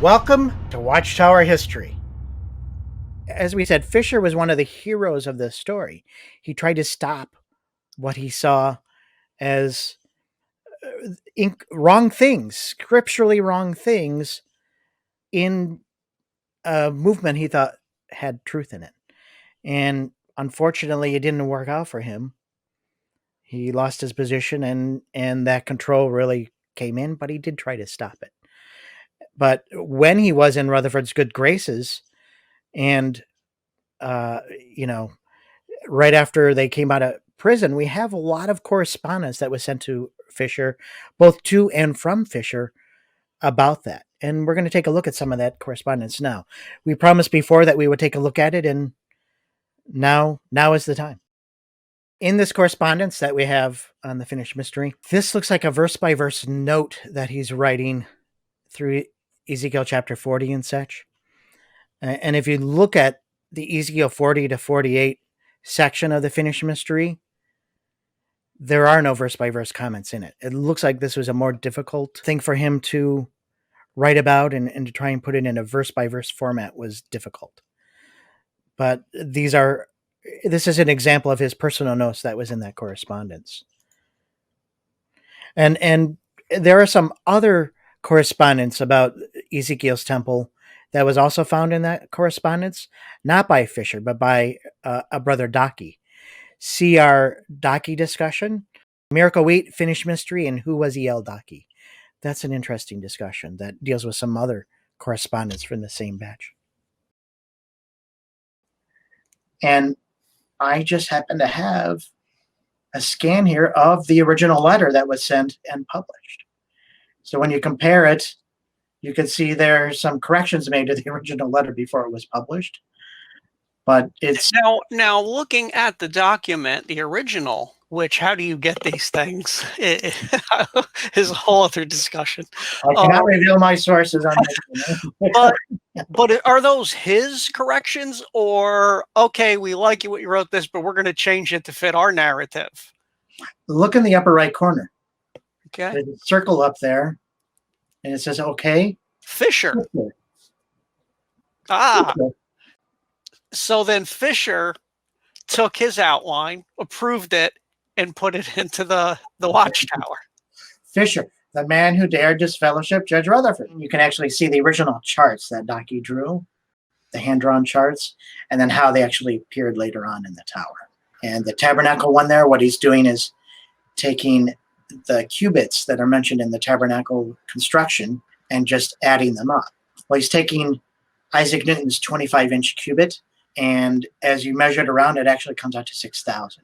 Welcome to Watchtower History. As we said, Fisher was one of the heroes of this story. He tried to stop what he saw as wrong things, scripturally wrong things, in a movement he thought had truth in it. And unfortunately, it didn't work out for him. He lost his position, and that control really came in, but he did try to stop it. But when he was in Rutherford's good graces, and right after they came out of prison, we have a lot of correspondence that was sent to Fisher, both to and from Fisher, about that. And we're going to take a look at some of that correspondence now. We promised before that we would take a look at it, and now is the time. In this correspondence that we have on the Finished Mystery, this looks like a verse-by-verse note that he's writing through Ezekiel chapter 40 and such. And if you look at the Ezekiel 40 to 48 section of the Finished Mystery, there are no verse-by-verse comments in it. It looks like this was a more difficult thing for him to write about, and to try and put it in a verse-by-verse format was difficult. But this is an example of his personal notes that was in that correspondence. And there are some other correspondence about Ezekiel's temple that was also found in that correspondence, not by Fisher, but by a brother Docky. See our Docky discussion, Miracle Wheat, Finished Mystery, and Who Was E.L. Docky. That's an interesting discussion that deals with some other correspondence from the same batch. And I just happen to have a scan here of the original letter that was sent and published. So when you compare it, you can see there's some corrections made to the original letter before it was published. But it's now looking at the document, the original, which how do you get these things? It is a whole other discussion. I cannot reveal my sources on this. But are those his corrections, or okay, we like you what you wrote this, but we're going to change it to fit our narrative? Look in the upper right corner. Okay. There's a circle up there, and it says okay. Fisher. Ah. Fisher. So then Fisher took his outline, approved it, and put it into the Watchtower. Fisher, the man who dared disfellowship Judge Rutherford. You can actually see the original charts that Docky drew, the hand-drawn charts, and then how they actually appeared later on in the tower. And the tabernacle one there, what he's doing is taking the cubits that are mentioned in the tabernacle construction and just adding them up. Well, he's taking Isaac Newton's 25-inch cubit, and as you measure it around, it actually comes out to 6,000.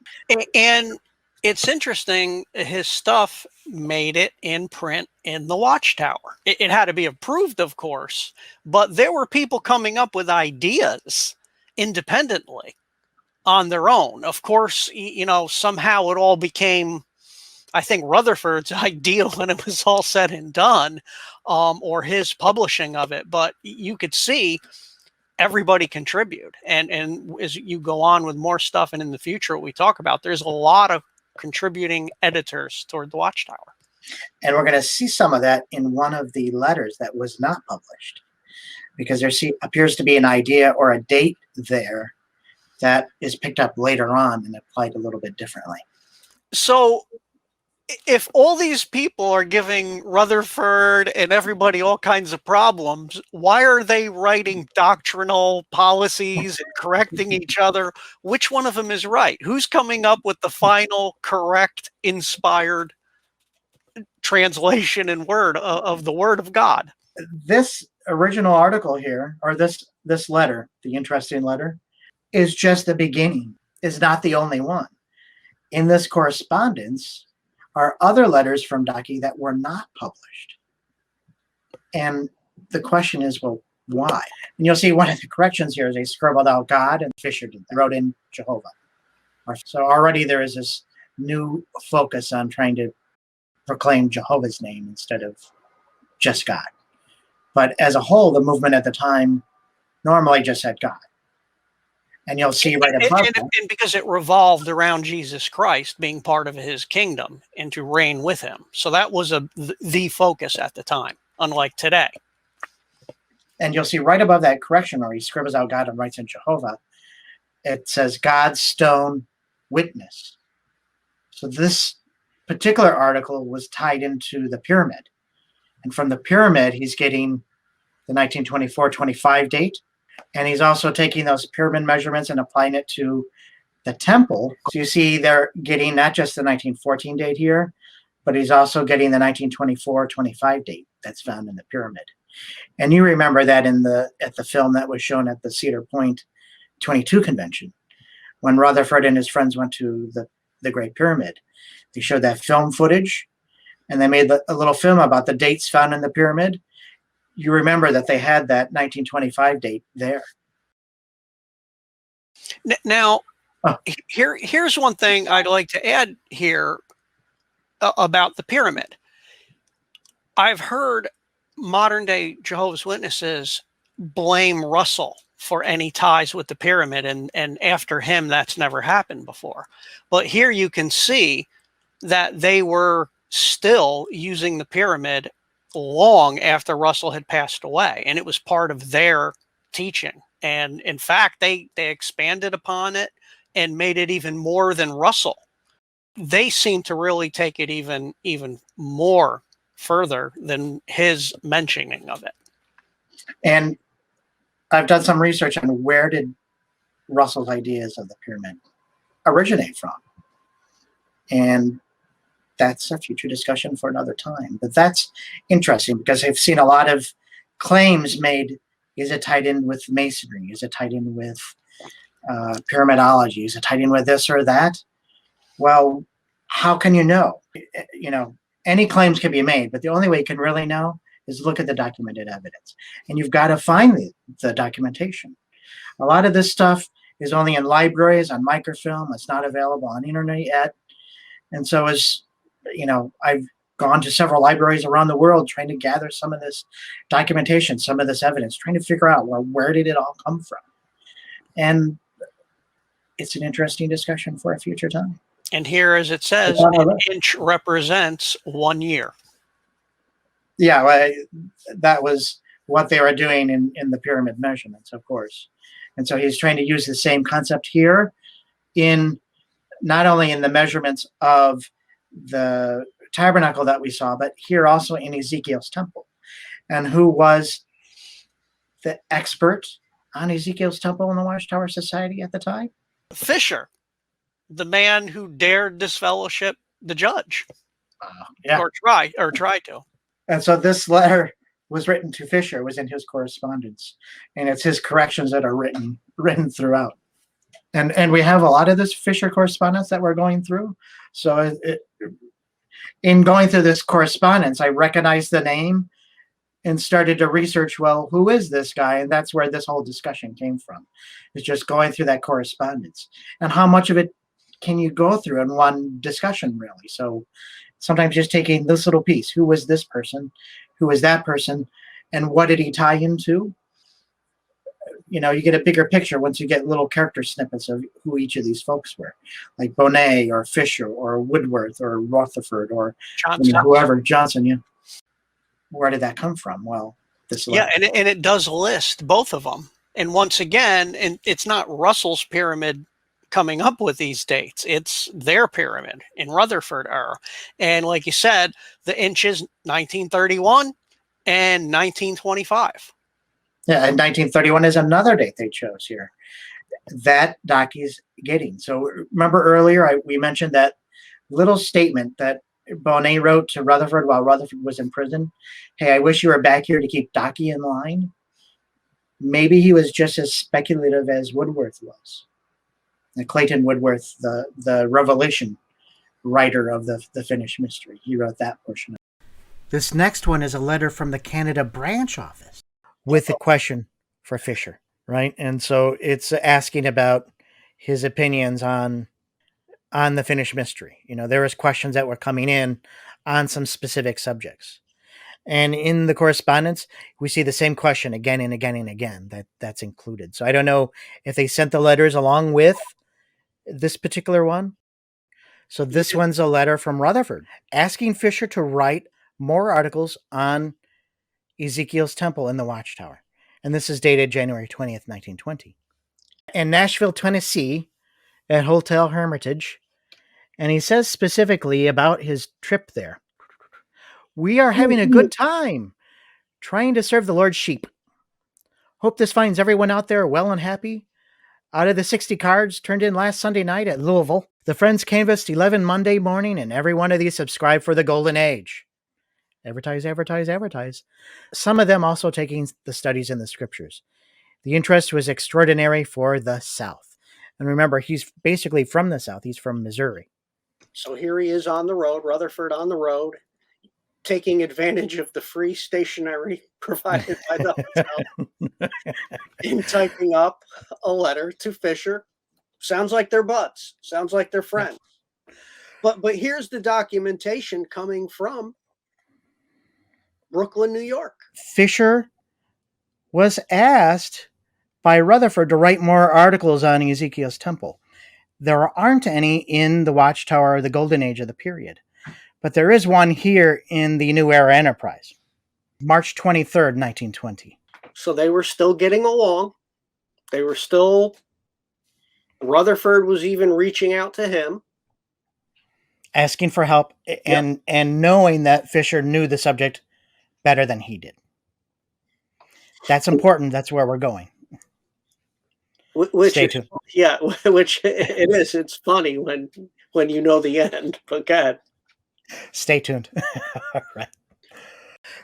And it's interesting, his stuff made it in print in the Watchtower. It had to be approved, of course, but there were people coming up with ideas independently on their own. Of course, somehow it all became, I think, Rutherford's idea when it was all said and done, or his publishing of it. But you could see everybody contribute. And as you go on with more stuff, and in the future, what we talk about, there's a lot of contributing editors toward the Watchtower. And we're going to see some of that in one of the letters that was not published, because there appears to be an idea or a date there that is picked up later on and applied a little bit differently. So if all these people are giving Rutherford and everybody all kinds of problems, why are they writing doctrinal policies and correcting each other? Which one of them is right? Who's coming up with the final correct, inspired translation and word of the Word of God? This original article here, or this letter, the interesting letter, is just the beginning, is not the only one. In this correspondence are other letters from Docky that were not published. And the question is, well, why? And you'll see one of the corrections here is they scribbled out God, and Fisher wrote in Jehovah. So already there is this new focus on trying to proclaim Jehovah's name instead of just God. But as a whole, the movement at the time normally just said God. And you'll see right above that. And because it revolved around Jesus Christ being part of his kingdom and to reign with him. So that was the focus at the time, unlike today. And you'll see right above that correction where he scribbles out God and writes in Jehovah, it says God's stone witness. So this particular article was tied into the pyramid. And from the pyramid, he's getting the 1924-25 date. And he's also taking those pyramid measurements and applying it to the temple. So you see they're getting not just the 1914 date here, but he's also getting the 1924-25 date that's found in the pyramid. And you remember that at the film that was shown at the Cedar Point 22 convention, when Rutherford and his friends went to the Great Pyramid. They showed that film footage, and they made a little film about the dates found in the pyramid. You remember that they had that 1925 date there. Now, here's one thing I'd like to add here about the pyramid. I've heard modern day Jehovah's Witnesses blame Russell for any ties with the pyramid, and after him, that's never happened before. But here you can see that they were still using the pyramid long after Russell had passed away, and it was part of their teaching. And in fact, they expanded upon it and made it even more than Russell. They seem to really take it even more further than his mentioning of it. And I've done some research on where did Russell's ideas of the pyramid originate from. And that's a future discussion for another time. But that's interesting because I've seen a lot of claims made. Is it tied in with masonry? Is it tied in with pyramidology? Is it tied in with this or that? Well, how can you know? You know, any claims can be made, but the only way you can really know is look at the documented evidence. And you've got to find the documentation. A lot of this stuff is only in libraries, on microfilm. It's not available on internet yet. And so I've gone to several libraries around the world trying to gather some of this documentation, some of this evidence, trying to figure out, well, where did it all come from? And it's an interesting discussion for a future time. And here, as it says, an inch represents 1 year. Yeah, well, that was what they were doing in the pyramid measurements, of course. And so he's trying to use the same concept here in not only in the measurements of the tabernacle that we saw, but here also in Ezekiel's temple. And who was the expert on Ezekiel's temple in the Watchtower Society at the time? Fisher, the man who dared disfellowship the judge. Yeah. Or tried to. And so this letter was written to Fisher, was in his correspondence, and it's his corrections that are written throughout. And we have a lot of this Fisher correspondence that we're going through. So in going through this correspondence, I recognized the name and started to research, well, who is this guy? And that's where this whole discussion came from. It's just going through that correspondence. And how much of it can you go through in one discussion, really? So sometimes just taking this little piece. Who was this person? Who was that person? And what did he tie into? You know, you get a bigger picture once you get little character snippets of who each of these folks were, like Bonet or Fisher or Woodworth or Rutherford or whoever, Johnson. Yeah. Where did that come from? Well, this letter. Yeah, and it does list both of them. And once again, and it's not Russell's pyramid coming up with these dates. It's their pyramid in Rutherford era. And like you said, the inches 1931 and 1925. Yeah, and 1931 is another date they chose here. That Dockie's getting. So remember earlier we mentioned that little statement that Bonet wrote to Rutherford while Rutherford was in prison. Hey, I wish you were back here to keep Dockie in line. Maybe he was just as speculative as Woodworth was. And Clayton Woodworth, the Revelation writer of the Finished Mystery. He wrote that portion. This next one is a letter from the Canada branch office with a question for Fisher, right? And so it's asking about his opinions on the Finished Mystery. You know, there was questions that were coming in on some specific subjects. And in the correspondence, we see the same question again and again and again that's included. So I don't know if they sent the letters along with this particular one. So this one's a letter from Rutherford asking Fisher to write more articles on Ezekiel's temple in the Watchtower. And this is dated January 20th, 1920. In Nashville, Tennessee, at Hotel Hermitage, and he says specifically about his trip there. We are having a good time trying to serve the Lord's sheep. Hope this finds everyone out there well and happy. Out of the 60 cards turned in last Sunday night at Louisville, the friends canvassed 11 Monday morning, and every one of these subscribed for the Golden Age. Advertise, advertise, advertise. Some of them also taking the studies in the scriptures. The interest was extraordinary for the South. And remember, he's basically from the South. He's from Missouri. So here he is on the road, Rutherford on the road, taking advantage of the free stationery provided by the hotel and typing up a letter to Fisher. Sounds like they're buds. Sounds like they're friends. But here's the documentation coming from Brooklyn, New York. Fisher was asked by Rutherford to write more articles on Ezekiel's temple. There aren't any in the Watchtower or the Golden Age of the period, but there is one here in the New Era Enterprise, March 23rd, 1920. So they were still getting along. They were still, Rutherford was even reaching out to him, asking for help and knowing that Fisher knew the subject better than he did. That's important. That's where we're going. Stay tuned. Yeah, which it is. It's funny when you know the end. But go ahead. Stay tuned. All right.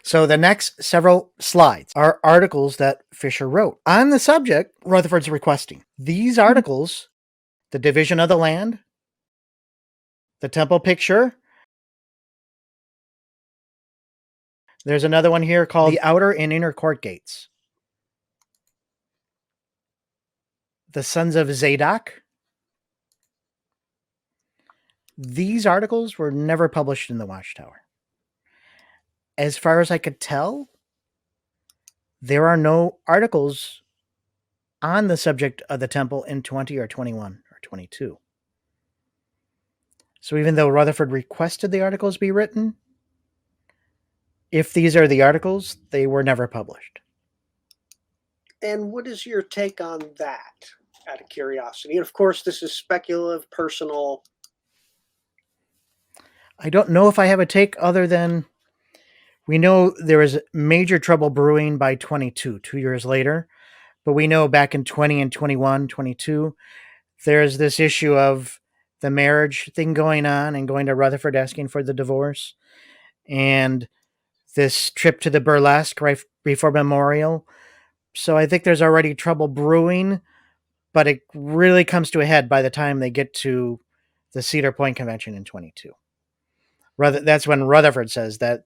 So the next several slides are articles that Fisher wrote on the subject Rutherford's requesting. These articles, the division of the land, the temple picture. There's another one here called the outer and inner court gates. The sons of Zadok. These articles were never published in the Watchtower. As far as I could tell, there are no articles on the subject of the temple in 20 or 21 or 22. So even though Rutherford requested the articles be written, if these are the articles, they were never published. And what is your take on that, out of curiosity? And of course, this is speculative, personal. I don't know if I have a take other than we know there was major trouble brewing by 22, 2 years later. But we know back in 20 and 21, 22, there's this issue of the marriage thing going on and going to Rutherford asking for the divorce. And this trip to the burlesque right before Memorial. So I think there's already trouble brewing, but it really comes to a head by the time they get to the Cedar Point Convention in 22. That's when Rutherford says that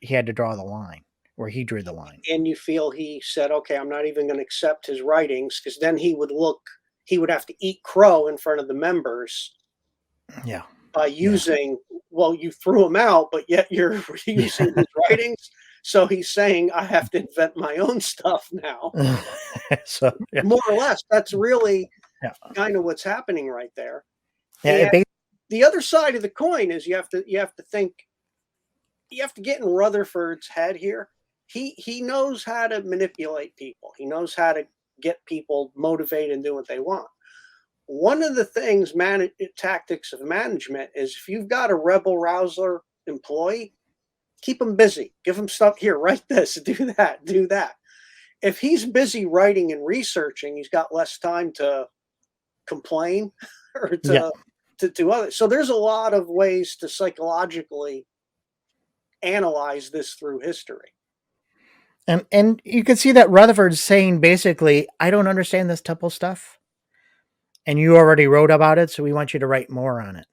he had to draw the line, or he drew the line. And you feel he said, okay, I'm not even going to accept his writings, because then he would have to eat crow in front of the members. Yeah. By using, well, you threw him out, but yet you're using his writings. So he's saying, I have to invent my own stuff now. So more or less, that's really kind of what's happening right there. Yeah, the other side of the coin is you have to think, you have to get in Rutherford's head here. He knows how to manipulate people. He knows how to get people motivated and do what they want. One of the things, tactics of management is if you've got a rebel rouser employee, keep him busy. Give him stuff. Here, write this, do that, do that. If he's busy writing and researching, he's got less time to complain or to do other. So there's a lot of ways to psychologically analyze this through history. And you can see that Rutherford's saying basically, I don't understand this temple stuff. And you already wrote about it, so we want you to write more on it.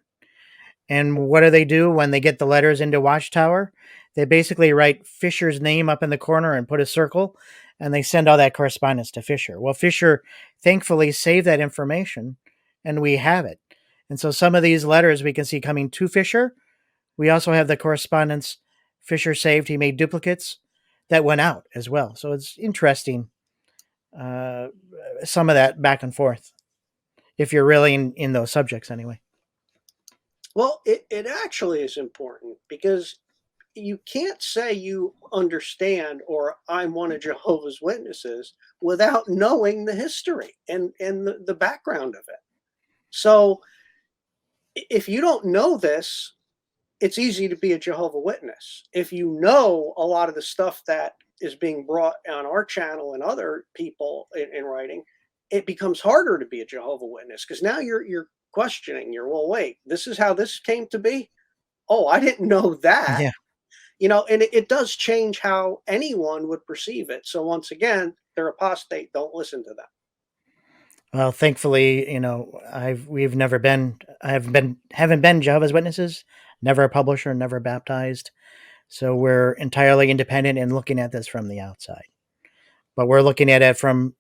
And what do they do when they get the letters into Watchtower? They basically write Fisher's name up in the corner and put a circle, and they send all that correspondence to Fisher. Well, Fisher thankfully saved that information, and we have it. And so some of these letters we can see coming to Fisher. We also have the correspondence Fisher saved. He made duplicates that went out as well. So it's interesting, some of that back and forth, if you're really in those subjects anyway. Well, it actually is important because you can't say you understand or I'm one of Jehovah's Witnesses without knowing the history and the background of it. So if you don't know this, it's easy to be a Jehovah Witness. If you know a lot of the stuff that is being brought on our channel and other people in writing, it becomes harder to be a Jehovah Witness because now you're questioning. You're, well, wait, this is how this came to be. Oh, I didn't know that. Yeah. And it does change how anyone would perceive it. So once again, they're apostate. Don't listen to them. Well, thankfully, haven't been Jehovah's Witnesses, never a publisher, never baptized. So we're entirely independent in looking at this from the outside. But we're looking at it from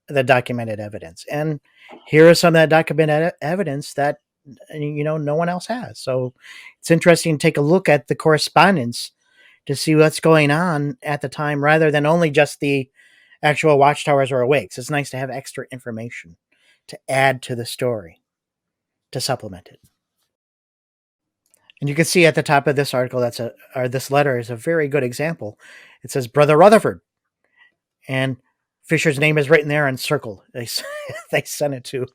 the documented evidence. And here is some of that documented evidence that, no one else has. So it's interesting to take a look at the correspondence to see what's going on at the time rather than only just the actual watchtowers or awakes. It's nice to have extra information to add to the story, to supplement it. And you can see at the top of this article, this letter is a very good example. It says, Brother Rutherford. And Fisher's name is written there and circled. They sent it to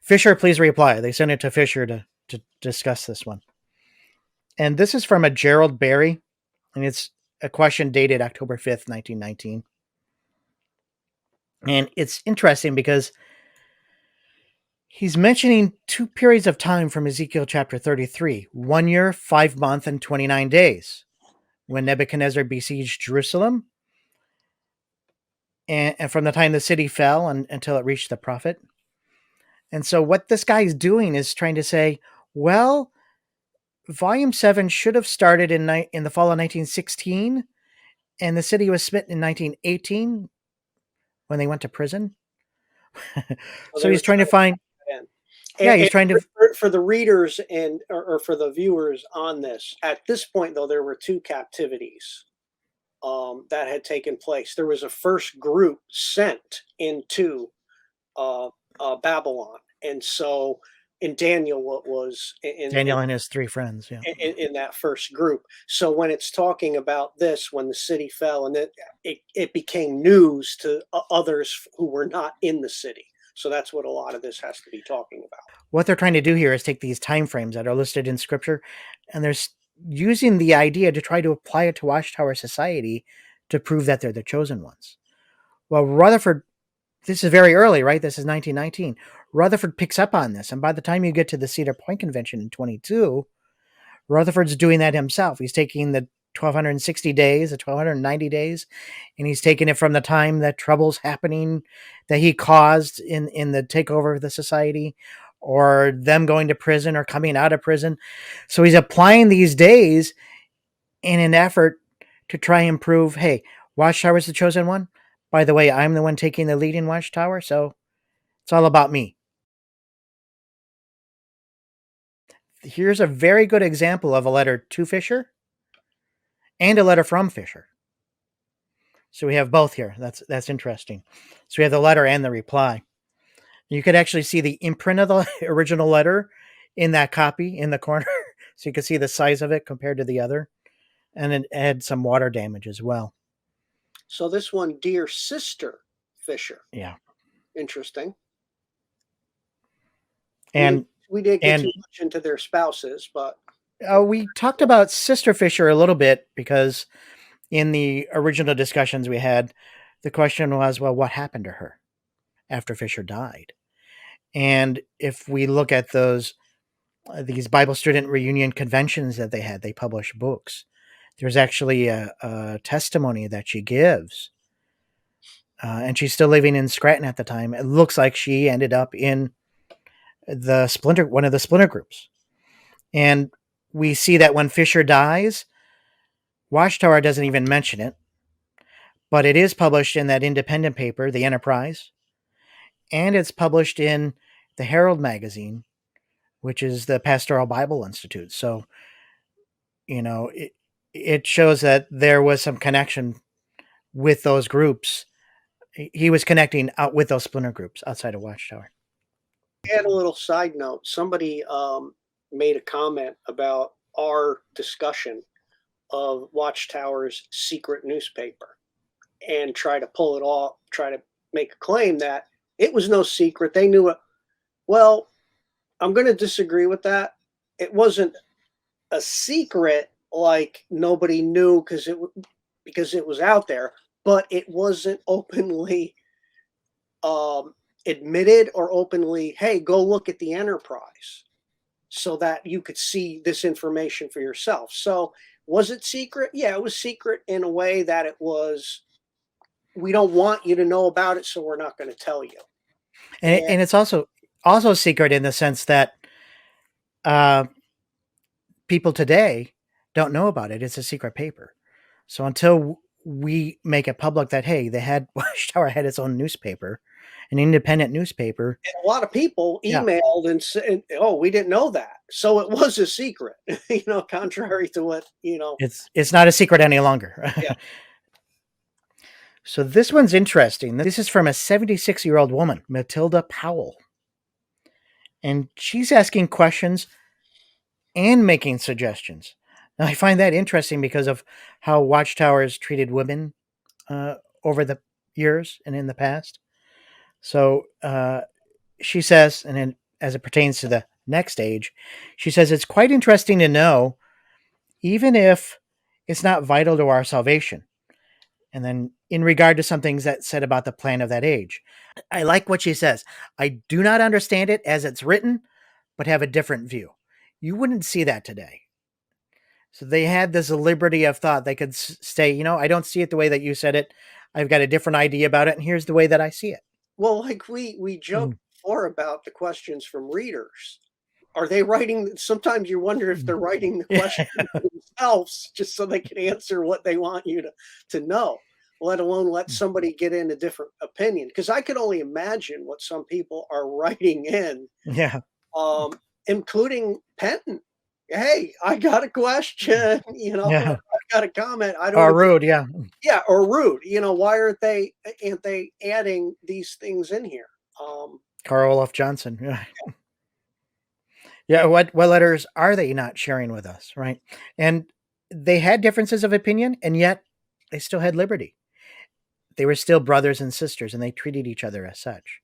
Fisher, please reply. They sent it to Fisher to discuss this one. And this is from a Gerald Berry, and it's a question dated October 5th, 1919. And it's interesting because he's mentioning two periods of time from Ezekiel chapter 33, 1 year, 5 months, and 29 days, when Nebuchadnezzar besieged Jerusalem, and from the time the city fell until it reached the prophet. And so what this guy is doing is trying to say, well, Volume 7 should have started in the fall of 1916, and the city was smitten in 1918 when they went to prison. So he's trying to find... he's trying to... For the readers or for the viewers on this, at this point, though, there were two captivities that had taken place. There was a first group sent into Babylon. And so in Daniel, Daniel and his three friends, in that first group. So when it's talking about this, when the city fell, and it became news to others who were not in the city. So that's what a lot of this has to be talking about. What they're trying to do here is take these time frames that are listed in Scripture, and they're using the idea to try to apply it to Watchtower society to prove that they're the chosen ones. Well, Rutherford, this is very early, right? This is 1919. Rutherford picks up on this, and by the time you get to the Cedar Point Convention in 22, Rutherford's doing that himself. He's taking the 1260 days, the 1290 days, and he's taking it from the time that trouble's happening that he caused in the takeover of the society, or them going to prison or coming out of prison. So he's applying these days in an effort to try and prove, hey, Watchtower is the chosen one. By the way, I'm the one taking the lead in Watchtower, so it's all about me. Here's a very good example of a letter to Fisher and a letter from Fisher. So we have both here. That's interesting. So we have the letter and the reply. You could actually see the imprint of the original letter in that copy in the corner. So you can see the size of it compared to the other. And it had some water damage as well. So this one, Dear Sister Fisher. Yeah. Interesting. And we didn't get too much into their spouses, but... we talked about Sister Fisher a little bit because in the original discussions we had, the question was, well, what happened to her after Fisher died? And if we look at these Bible student reunion conventions that they had, they published books. There's actually a testimony that she gives. And she's still living in Scranton at the time. It looks like she ended up in one of the splinter groups. And we see that when Fisher dies, Watchtower doesn't even mention it, but it is published in that independent paper, The Enterprise, and it's published in the Herald magazine, which is the Pastoral Bible Institute. So, it shows that there was some connection with those groups. He was connecting out with those splinter groups outside of Watchtower. Add a little side note. Somebody made a comment about our discussion of Watchtower's secret newspaper and try to pull it off, try to make a claim that it was no secret. They knew it. Well, I'm going to disagree with that. It wasn't a secret like nobody knew because it was out there, but it wasn't openly admitted or openly, hey, go look at the Enterprise so that you could see this information for yourself. So was it secret? Yeah, it was secret in a way that it was, we don't want you to know about it, so we're not going to tell you. And it's also secret in the sense that people today don't know about it. It's a secret paper. So until we make it public that, hey, Watchtower had its own newspaper, an independent newspaper. And a lot of people emailed and said, oh, we didn't know that. So it was a secret, contrary to what, It's not a secret any longer. Yeah. So this one's interesting. This is from a 76-year-old woman, Matilda Powell. And she's asking questions and making suggestions. Now, I find that interesting because of how Watchtower has treated women over the years and in the past. So she says, and then as it pertains to the next age, she says, it's quite interesting to know, even if it's not vital to our salvation. And then in regard to some things that said about the plan of that age, I like what she says. I do not understand it as it's written, but have a different view. You wouldn't see that today. So they had this liberty of thought. They could say, I don't see it the way that you said it. I've got a different idea about it, and here's the way that I see it. Well, like we joked before about the questions from readers. Are they writing? Sometimes you wonder if they're writing the questions themselves just so they can answer what they want you to know, let alone let somebody get in a different opinion. Because I could only imagine what some people are writing in. Yeah. Including Penton. Hey, I got a question, I got a comment. I don't Or rude, yeah. Yeah, or rude. Why aren't they adding these things in here? Carl Olaf Johnson. Yeah. Yeah, what letters are they not sharing with us, right? And they had differences of opinion, and yet they still had liberty. They were still brothers and sisters, and they treated each other as such.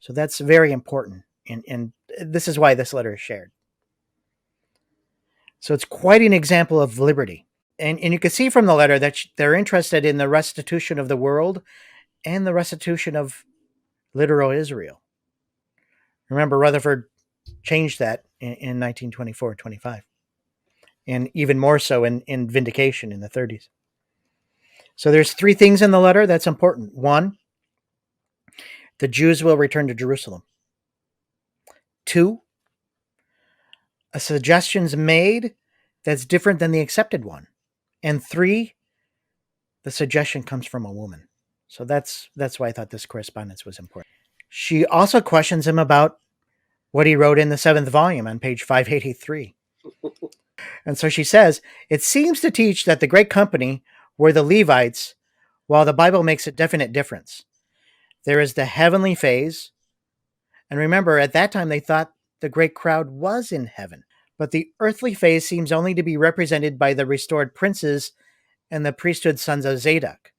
So that's very important, and this is why this letter is shared. So it's quite an example of liberty. And you can see from the letter that they're interested in the restitution of the world and the restitution of literal Israel. Remember, Rutherford changed that in 1924-25. And even more so in Vindication in the 30s. So there's three things in the letter that's important. One, the Jews will return to Jerusalem. Two, a suggestion's made that's different than the accepted one. And three, the suggestion comes from a woman. So that's why I thought this correspondence was important. She also questions him about what he wrote in the 7th volume on page 583. And so she says, it seems to teach that the great company were the Levites, while the Bible makes a definite difference. There is the heavenly phase. And remember, at that time, they thought the great crowd was in heaven. But the earthly phase seems only to be represented by the restored princes and the priesthood sons of Zadok.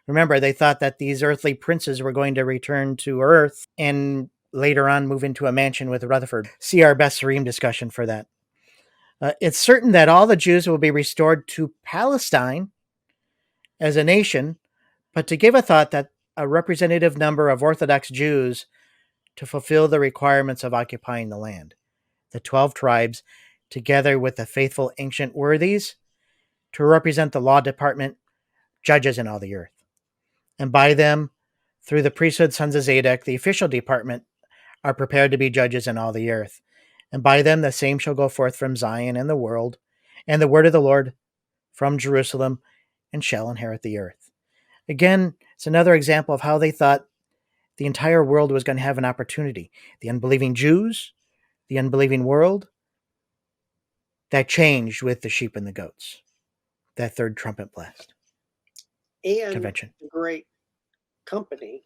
Remember, they thought that these earthly princes were going to return to earth and later on move into a mansion with Rutherford. See our Besserim discussion for that. It's certain that all the Jews will be restored to Palestine as a nation, but to give a thought that a representative number of Orthodox Jews to fulfill the requirements of occupying the land. The 12 tribes, together with the faithful ancient worthies, to represent the law department, judges in all the earth. And by them, through the priesthood sons of Zadok, the official department, are prepared to be judges in all the earth. And by them the same shall go forth from Zion and the world, and the word of the Lord from Jerusalem, and shall inherit the earth. Again, it's another example of how they thought the entire world was going to have an opportunity. The unbelieving Jews, the unbelieving world, that changed with the sheep and the goats. That third trumpet blast. And convention. The great company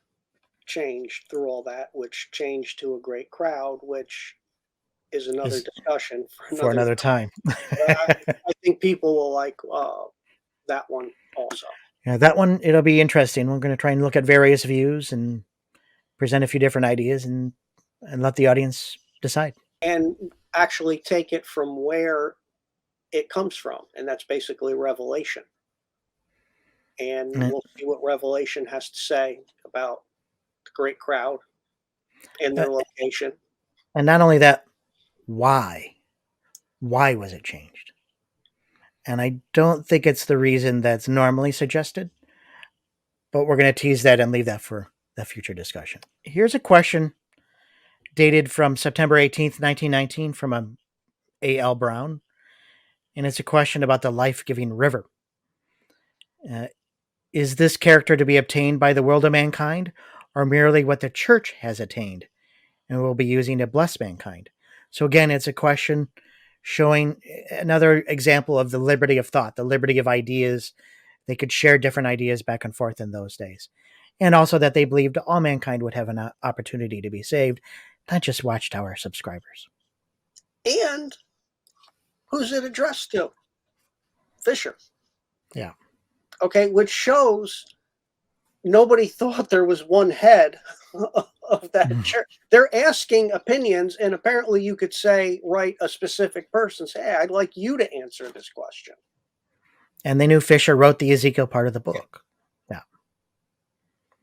changed through all that, which changed to a great crowd, which is another discussion for another time. I think people will that one also. Yeah, that one, it'll be interesting. We're going to try and look at various views and present a few different ideas and let the audience decide. And actually take it from where it comes from, and that's basically Revelation. And we'll see what Revelation has to say about the great crowd and their location. And not only that, why? Why was it changed? And I don't think it's the reason that's normally suggested, but we're going to tease that and leave that for the future discussion. Here's a question dated from September 18th, 1919 from A.L. Brown. And it's a question about the life-giving river. Is this character to be obtained by the world of mankind, or merely what the church has attained and will be using to bless mankind? So again, it's a question showing another example of the liberty of thought, the liberty of ideas. They could share different ideas back and forth in those days. And also that they believed all mankind would have an opportunity to be saved, not just Watchtower subscribers. And who's it addressed to? Fisher. Yeah. Okay, which shows nobody thought there was one head of that church. They're asking opinions, and apparently you could say, write a specific person, say, hey, I'd like you to answer this question. And they knew Fisher wrote the Ezekiel part of the book. Yeah.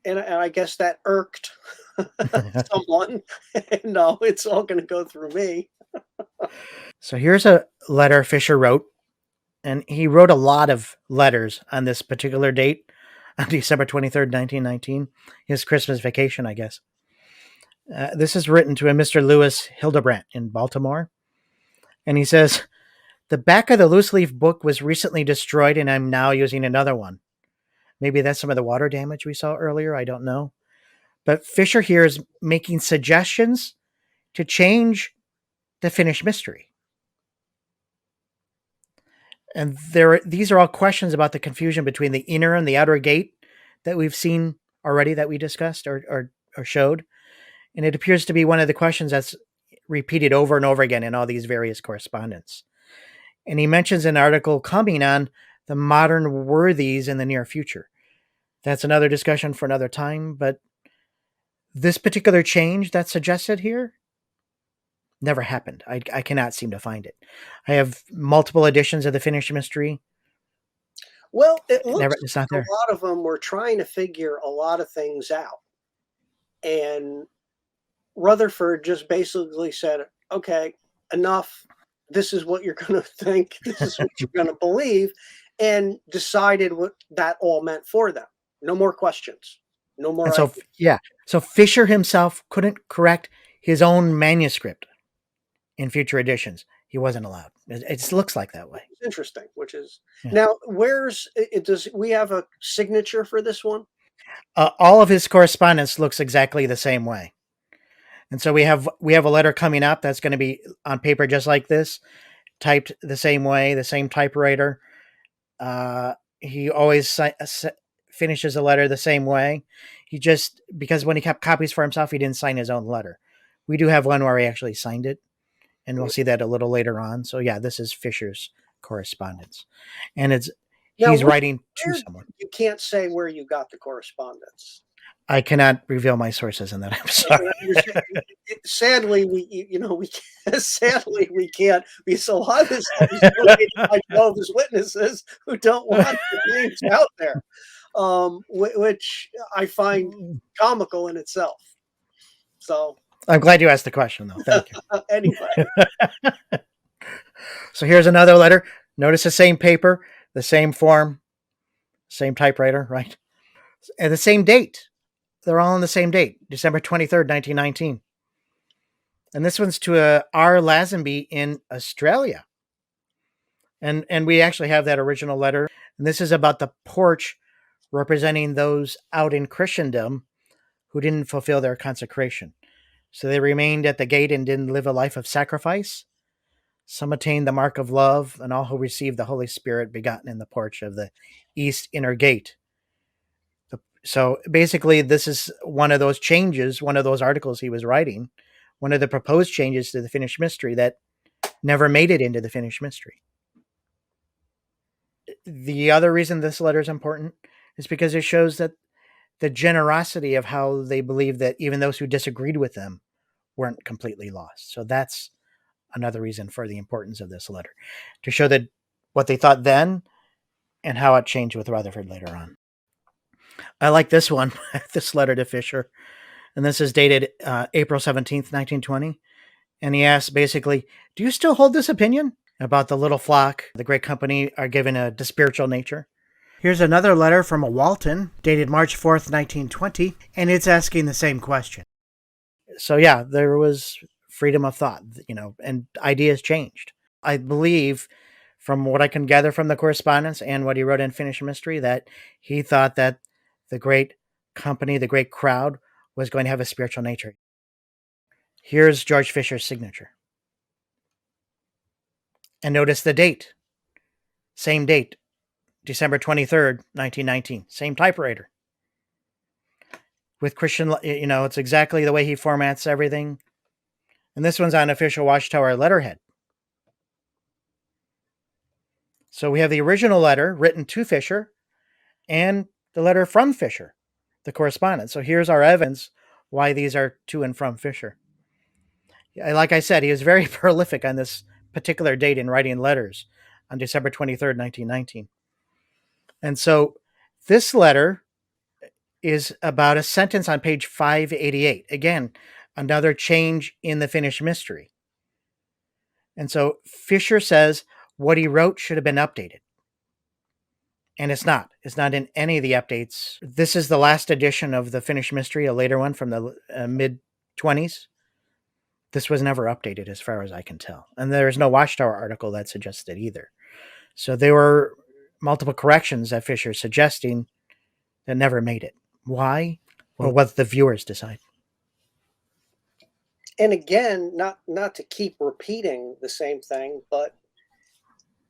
And I guess that irked someone. No, it's all going to go through me. So here's a letter Fisher wrote. And he wrote a lot of letters on this particular date, on December 23rd, 1919, his Christmas vacation, I guess. This is written to a Mr. Lewis Hildebrandt in Baltimore. And he says, the back of the loose leaf book was recently destroyed, and I'm now using another one. Maybe that's some of the water damage we saw earlier. I don't know. But Fisher here is making suggestions to change the finished mystery. And these are all questions about the confusion between the inner and the outer gate that we've seen already, that we discussed or showed. And it appears to be one of the questions that's repeated over and over again in all these various correspondence. And he mentions an article coming on the modern worthies in the near future. That's another discussion for another time. But this particular change that's suggested here never happened. I cannot seem to find it. I have multiple editions of the finished mystery. Well, it looks it's not like there. A lot of them were trying to figure a lot of things out. And Rutherford just basically said, okay, enough. This is what you're going to think. This is what you're going to believe. And decided what that all meant for them. No more questions. No more. And so Fisher himself couldn't correct his own manuscript in future editions. He wasn't allowed. It looks like that way. It's interesting, which is now where's it? Does we have a signature for this one? All of his correspondence looks exactly the same way. And so we have a letter coming up that's going to be on paper just like this, typed the same way, the same typewriter. He always finishes a letter the same way. He just, because when he kept copies for himself, he didn't sign his own letter. We do have one where he actually signed it. And we'll see that a little later on. So yeah, this is Fisher's correspondence. And he's writing to someone. You can't say where you got the correspondence. I cannot reveal my sources in that. I'm sorry. Sadly, we can't. Because a lot of this stuff is related by Jehovah's Witnesses who don't want their names out there, which I find comical in itself. So I'm glad you asked the question, though. Thank you. Anyway. So here's another letter. Notice the same paper, the same form, same typewriter, right? And the same date. They're all on the same date, December 23rd, 1919. And this one's to R. Lassenby in Australia. And we actually have that original letter. And this is about the porch representing those out in Christendom who didn't fulfill their consecration. So they remained at the gate and didn't live a life of sacrifice. Some attained the mark of love, and all who received the Holy Spirit begotten in the porch of the east inner gate. So basically, this is one of those changes, one of those articles he was writing, one of the proposed changes to the finished mystery that never made it into the finished mystery. The other reason this letter is important is because it shows that the generosity of how they believed that even those who disagreed with them weren't completely lost. So that's another reason for the importance of this letter, to show that what they thought then and how it changed with Rutherford later on. I like this one, this letter to Fisher. And this is dated April 17th, 1920. And he asks basically, do you still hold this opinion about the little flock, the great company, are given a spiritual nature? Here's another letter from a Walton, dated March 4th, 1920, and it's asking the same question. So yeah, there was freedom of thought, and ideas changed. I believe, from what I can gather from the correspondence and what he wrote in Finished Mystery, that he thought that the great company, the great crowd, was going to have a spiritual nature. Here's George Fisher's signature. And notice the date. Same date, December 23rd, 1919. Same typewriter. With Christian, it's exactly the way he formats everything. And this one's on official Watchtower letterhead. So we have the original letter written to Fisher and the letter from Fisher, the correspondence. So here's our evidence why these are to and from Fisher. Like I said, he was very prolific on this particular date in writing letters on December 23rd, 1919. And so this letter is about a sentence on page 588. Again, another change in the Finished Mystery. And so Fisher says what he wrote should have been updated. And it's not. It's not in any of the updates. This is the last edition of the Finished Mystery, a later one from the mid-20s. This was never updated as far as I can tell. And there's no Watchtower article that suggests it either. So there were multiple corrections that Fisher's suggesting that never made it. Why? Well, what the viewers decide. And again, not to keep repeating the same thing, but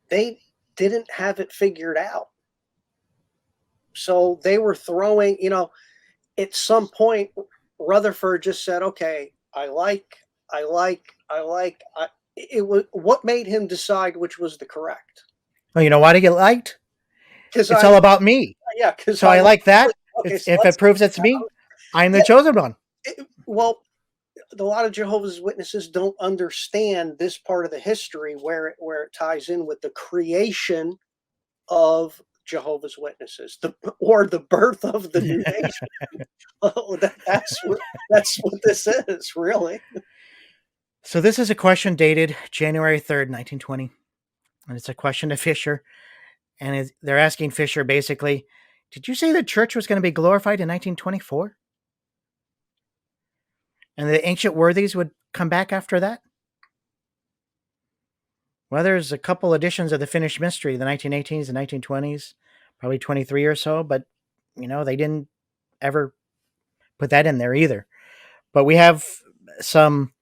they didn't have it figured out. So they were throwing, at some point, Rutherford just said, okay, it was what made him decide which was the correct. Well, you know why to get liked? It's all about me. Yeah, because so I like that. Okay, so if it proves it's me, I'm the chosen one. Well, a lot of Jehovah's Witnesses don't understand this part of the history where it ties in with the creation of Jehovah's Witnesses, or the birth of the new nation. That's what this is, really. So this is a question dated January 3rd, 1920. And it's a question to Fisher. And they're asking Fisher basically, did you say the church was going to be glorified in 1924? And the ancient worthies would come back after that? Well, there's a couple editions of the Finished Mystery, the 1918s and 1920s, probably 23 or so, but, they didn't ever put that in there either. But we have some,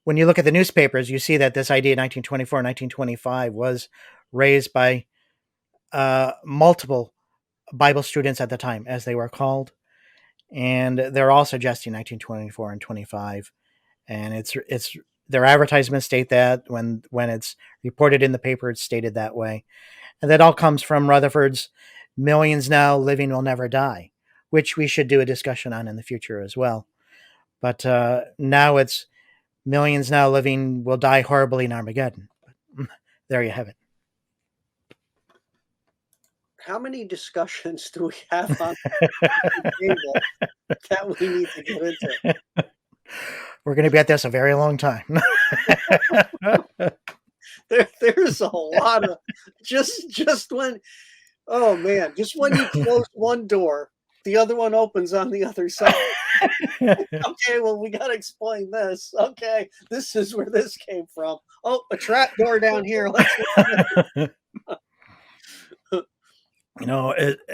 when you look at the newspapers, you see that this idea in 1924, 1925 was raised by multiple Bible students at the time, as they were called. And they're all suggesting 1924 and 25. And it's their advertisements state that when it's reported in the paper, it's stated that way. And that all comes from Rutherford's Millions Now Living Will Never Die, which we should do a discussion on in the future as well. But now it's Millions Now Living Will Die Horribly in Armageddon. There you have it. How many discussions do we have on the table that we need to get into? We're going to be at this a very long time. There's a lot of just when, oh man, just when you close one door, the other one opens on the other side. Okay, well, we got to explain this. Okay, this is where this came from. Oh, a trap door down here.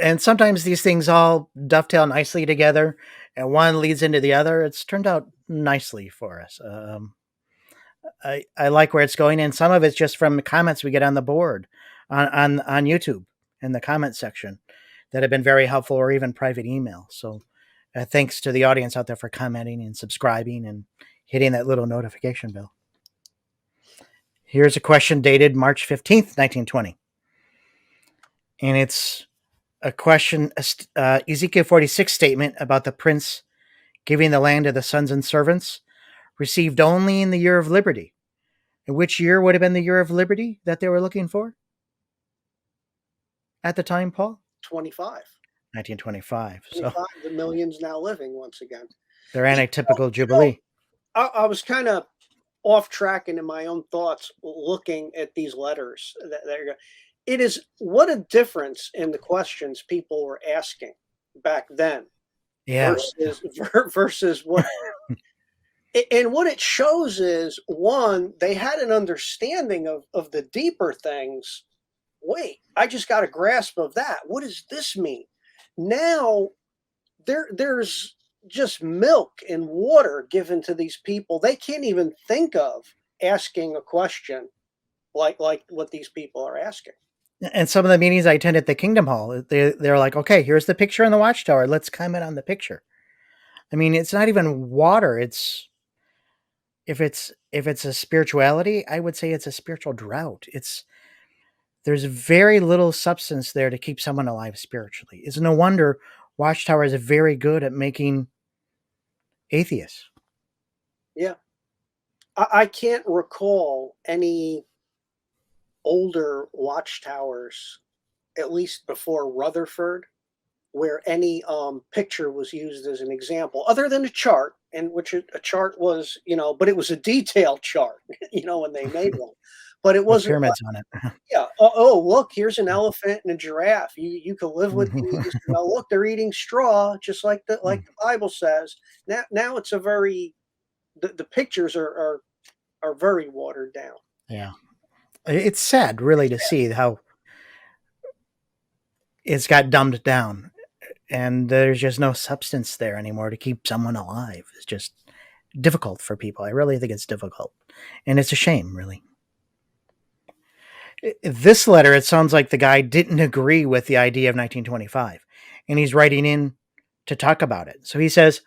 And sometimes these things all dovetail nicely together, and one leads into the other. It's turned out nicely for us. I like where it's going, and some of it's just from comments we get on the board on YouTube in the comment section that have been very helpful, or even private email. So thanks to the audience out there for commenting and subscribing and hitting that little notification bell. Here's a question dated March 15th, 1920. And it's a question, Ezekiel 46 statement about the prince giving the land to the sons and servants, received only in the year of liberty. And which year would have been the year of liberty that they were looking for at the time, Paul? 25. 1925. So 25, the millions now living once again. they're anti-typical Jubilee. I was kind of off track and in my own thoughts looking at these letters. It is what a difference in the questions people were asking back then Yeah. versus what. And what it shows is, one, they had an understanding of the deeper things. Wait, I just got a grasp of that. What does this mean? Now there's just milk and water given to these people. They can't even think of asking a question like what these people are asking. And some of the meetings I attended at the Kingdom Hall, they're like, okay, here's the picture in the Watchtower. Let's comment on the picture. I mean, it's not even water. If it's a spirituality, I would say it's a spiritual drought. There's very little substance there to keep someone alive spiritually. It's no wonder Watchtower is very good at making atheists. Yeah. I can't recall any older Watchtowers, at least before Rutherford, where any picture was used as an example, other than a chart, in which a chart was, but it was a detailed chart, when they made one. But it wasn't pyramids on it. Yeah. Oh, look, here's an elephant and a giraffe. You can live with these. Look, they're eating straw, just like the Bible says. Now it's the pictures are very watered down. Yeah. It's sad, really, to see how it's got dumbed down. And there's just no substance there anymore to keep someone alive. It's just difficult for people. I really think it's difficult. And it's a shame, really. This letter, it sounds like the guy didn't agree with the idea of 1925. And he's writing in to talk about it. So he says,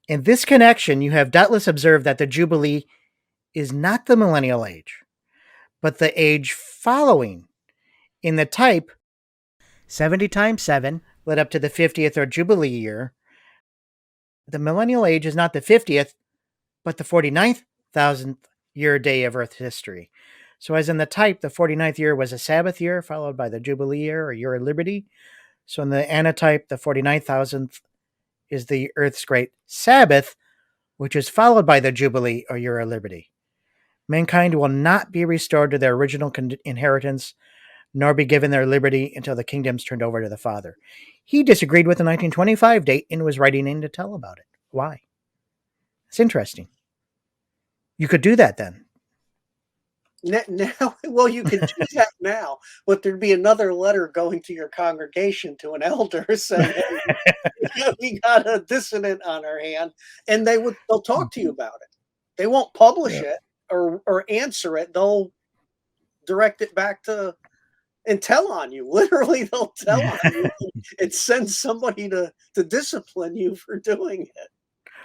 in this connection, you have doubtless observed that the Jubilee is not the millennial age, but the age following. In the type, 70 times 7 led up to the 50th or Jubilee year. The millennial age is not the 50th, but the 49,000th year day of Earth history. So as in the type, the 49th year was a Sabbath year, followed by the Jubilee year or year of liberty. So in the antitype, the 49,000th is the Earth's great Sabbath, which is followed by the Jubilee or year of liberty. Mankind will not be restored to their original inheritance, nor be given their liberty until the kingdom's turned over to the Father. He disagreed with the 1925 date and was writing in to tell about it. Why? It's interesting. You could do that then. Now, well, you can do that now, but there'd be another letter going to your congregation to an elder saying, hey, we got a dissonant on our hand, and they'll talk to you about it. They won't publish it or answer it. They'll direct it back to and tell on you. Literally, they'll tell on you and send somebody to discipline you for doing it.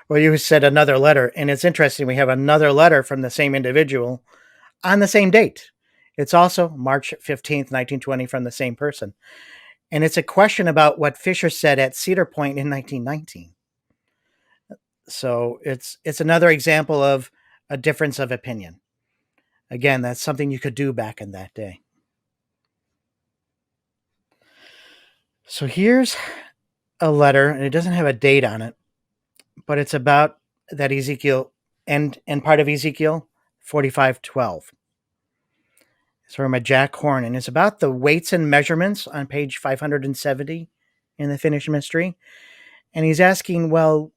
Well, you said another letter, and it's interesting. We have another letter from the same individual on the same date. It's also March 15th, 1920, from the same person. And it's a question about what Fisher said at Cedar Point in 1919. So it's another example of a difference of opinion. Again, that's something you could do back in that day. So here's a letter, and it doesn't have a date on it, but it's about that Ezekiel and part of Ezekiel 45:12. It's from a Jack Horn, and it's about the weights and measurements on page 570 in the Finished Mystery. And he's asking, well,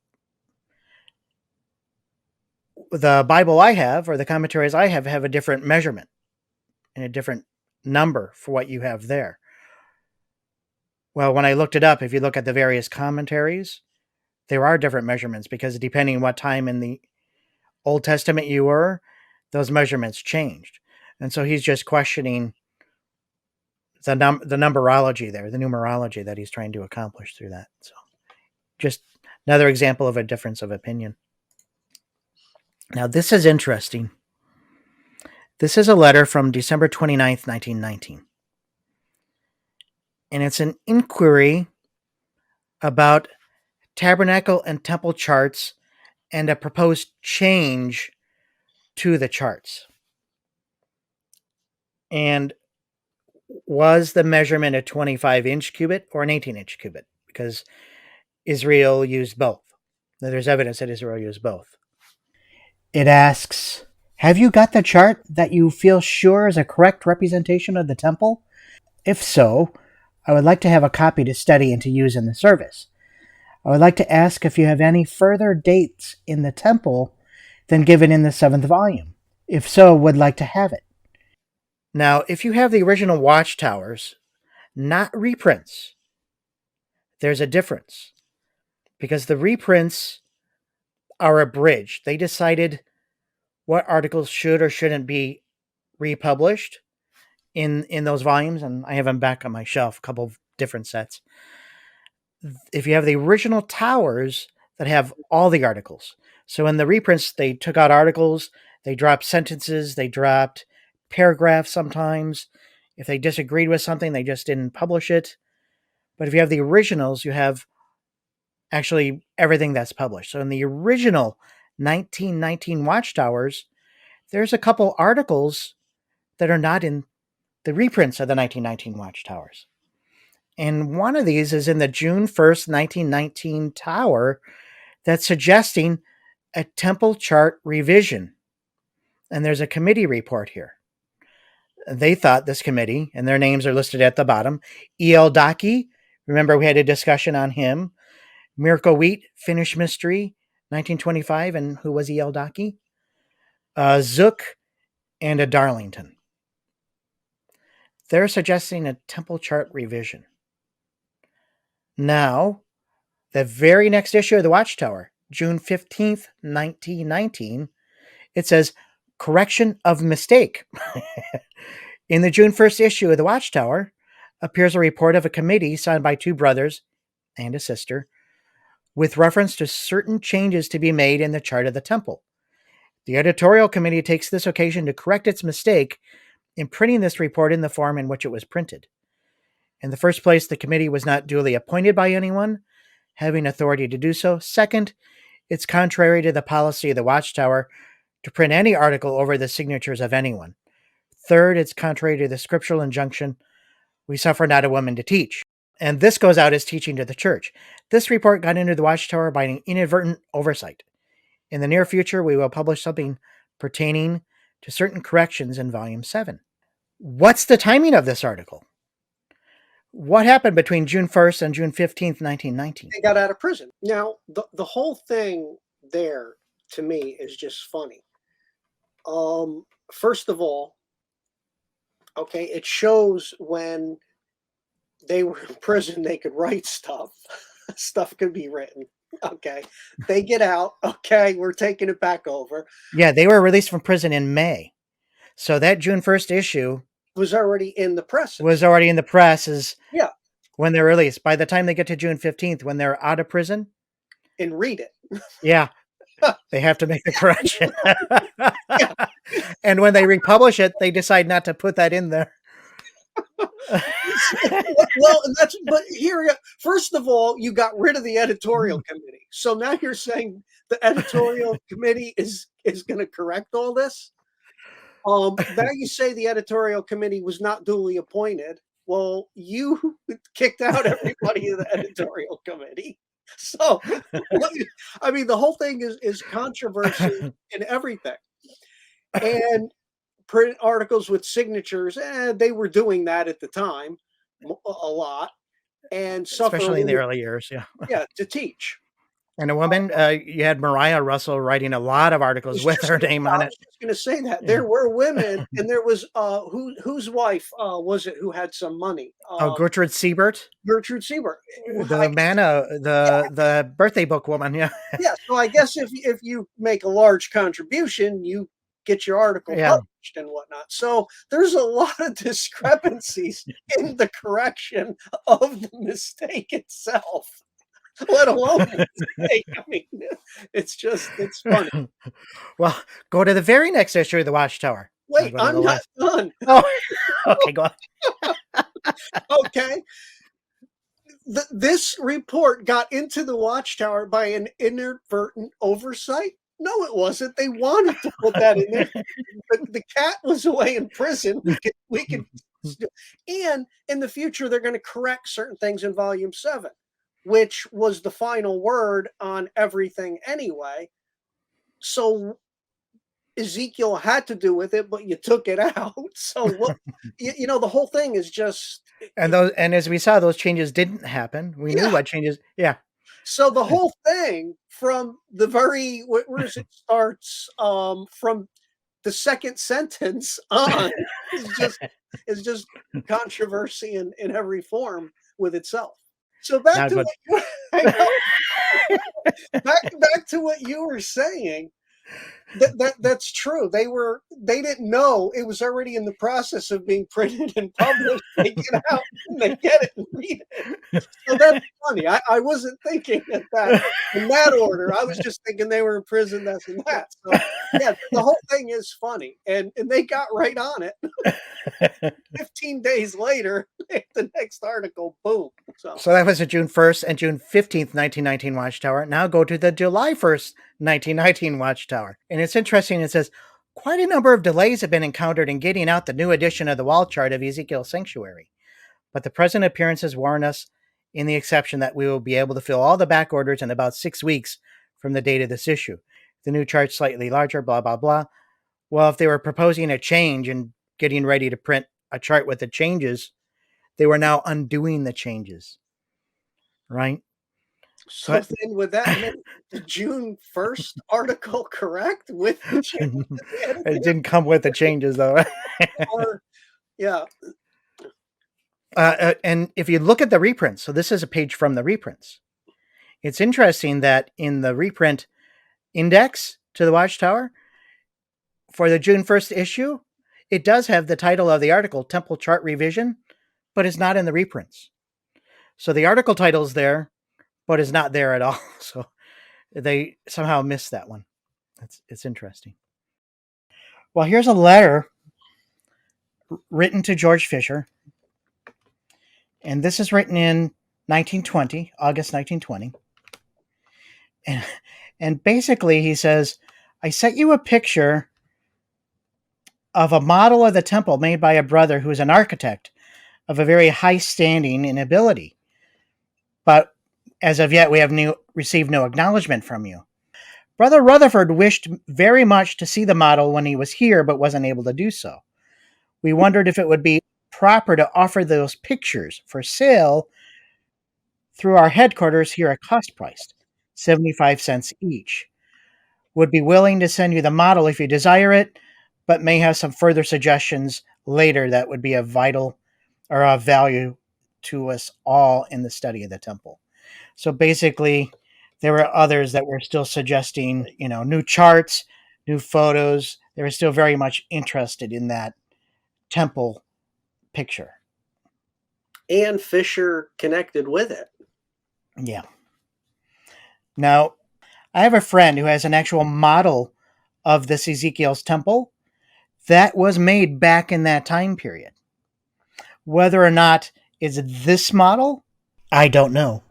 the Bible I have, or the commentaries I have a different measurement and a different number for what you have there. Well, when I looked it up, if you look at the various commentaries, there are different measurements because depending on what time in the Old Testament you were, those measurements changed. And so he's just questioning the numberology there, the numerology that he's trying to accomplish through that. So just another example of a difference of opinion. Now, this is interesting. This is a letter from December 29th, 1919. and it's an inquiry about tabernacle and temple charts and a proposed change to the charts. And was the measurement a 25-inch cubit or an 18-inch cubit? Because Israel used both. There's evidence that Israel used both. It asks, have you got the chart that you feel sure is a correct representation of the temple? If so, I would like to have a copy to study and to use in the service. I would like to ask if you have any further dates in the temple than given in the 7th volume. If so, would like to have it. Now, if you have the original Watchtowers, not reprints, there's a difference. Because the reprints are abridged. They decided what articles should or shouldn't be republished in those volumes, and I have them back on my shelf, a couple of different sets. If you have the original towers that have all the articles, so in the reprints, they took out articles, they dropped sentences, they dropped paragraphs sometimes. If they disagreed with something, they just didn't publish it. But if you have the originals, you have actually everything that's published. So in the original 1919 Watchtowers, there's a couple articles that are not in the reprints of the 1919 Watchtowers. And one of these is in the June 1st, 1919 tower that's suggesting a temple chart revision. And there's a committee report here. They thought, this committee, and their names are listed at the bottom, E.L. Dockey, remember we had a discussion on him, Miracle Wheat, Finnish Mystery, 1925, and who was E.L. Dockey? Zook and a Darlington. They're suggesting a temple chart revision. Now, the very next issue of the Watchtower, June 15th, 1919, it says, correction of mistake. In the June 1st issue of the Watchtower appears a report of a committee signed by 2 brothers and a sister with reference to certain changes to be made in the chart of the temple. The editorial committee takes this occasion to correct its mistake in printing this report in the form in which it was printed. In the first place, the committee was not duly appointed by anyone having authority to do so. Second, it's contrary to the policy of the Watchtower to print any article over the signatures of anyone. Third, it's contrary to the scriptural injunction, we suffer not a woman to teach. And this goes out as teaching to the church. This report got into the Watchtower by an inadvertent oversight. In the near future, we will publish something pertaining to certain corrections in Volume 7. What's the timing of this article? What happened between June 1st and June 15th, 1919? They got out of prison. Now, the whole thing there, to me, is just funny. First of all, okay, it shows when they were in prison, they could write stuff. Stuff could be written. Okay. They get out. Okay, we're taking it back over. Yeah, they were released from prison in May. So that June 1st issue was already in the press. Yeah. When they're released. By the time they get to June 15th, when they're out of prison. And read it. Yeah. They have to make the correction. Yeah. And when they republish it, they decide not to put that in there. Well, but here, first of all, you got rid of the editorial committee. So now you're saying the editorial committee is going to correct all this? Now you say the editorial committee was not duly appointed. Well, you kicked out everybody in the editorial committee. So, I mean, the whole thing is controversy in everything. And print articles with signatures, they were doing that at the time a lot. And especially in the early years, yeah, to teach. And a woman, you had Mariah Russell writing a lot of articles with her name on it. I was just going to say that. There were women, and there was, whose wife was it who had some money? Gertrude Siebert. Gertrude Siebert. The birthday book woman, yeah. Yeah, so I guess if you make a large contribution, you get your article published and whatnot. So there's a lot of discrepancies in the correction of the mistake itself. Let alone mistake. I mean, it's funny. Well, go to the very next issue of the Watchtower. Wait, I'm not done. Oh, okay, go on. Okay. This report got into the Watchtower by an inadvertent oversight. No, it wasn't. They wanted to put that in there. The cat was away in prison. We could, and in the future, they're going to correct certain things in Volume 7, which was the final word on everything anyway. So Ezekiel had to do with it, but you took it out. So the whole thing is just. And as we saw, those changes didn't happen. We knew what changes. Yeah. So the whole thing from the very where does it starts from the second sentence on is just controversy in every form with itself. So back to what you were saying. That's true. They didn't know it was already in the process of being printed and published. They get out and they get it and read it. So that's funny. I wasn't thinking that in that order. I was just thinking they were in prison, this and that. So yeah, the whole thing is funny. And they got right on it. 15 days later, the next article, boom. So that was the June 1st and June 15th, 1919 Watchtower. Now go to the July 1st, 1919 Watchtower. And it's interesting. It says, quite a number of delays have been encountered in getting out the new edition of the wall chart of Ezekiel's sanctuary. But the present appearances warn us in the exception that we will be able to fill all the back orders in about 6 weeks from the date of this issue. The new chart's slightly larger, blah, blah, blah. Well, if they were proposing a change and getting ready to print a chart with the changes, they were now undoing the changes, right? So then would that make the June 1st article correct with the changes? It didn't come with the changes, though. Yeah. And if you look at the reprints, so this is a page from the reprints. It's interesting that in the reprint index to the Watchtower, for the June 1st issue, it does have the title of the article, Temple Chart Revision, but it's not in the reprints. So the article title is there, but is not there at all. So they somehow missed that one. It's interesting. Well, here's a letter written to George Fisher. And this is written in 1920, August 1920. And basically he says, I sent you a picture of a model of the temple made by a brother who is an architect of a very high standing and ability. But as of yet, we have received no acknowledgement from you. Brother Rutherford wished very much to see the model when he was here, but wasn't able to do so. We wondered if it would be proper to offer those pictures for sale through our headquarters here at cost price, 75 cents each. Would be willing to send you the model if you desire it, but may have some further suggestions later that would be of vital or of value to us all in the study of the temple. So basically, there were others that were still suggesting, new charts, new photos. They were still very much interested in that temple picture. And Fisher connected with it. Yeah. Now, I have a friend who has an actual model of this Ezekiel's temple that was made back in that time period. Whether or not it's this model, I don't know.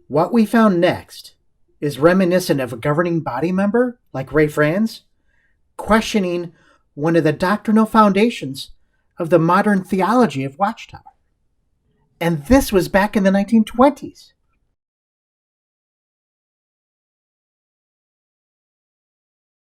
What we found next is reminiscent of a governing body member like Ray Franz questioning one of the doctrinal foundations of the modern theology of Watchtower. And this was back in the 1920s.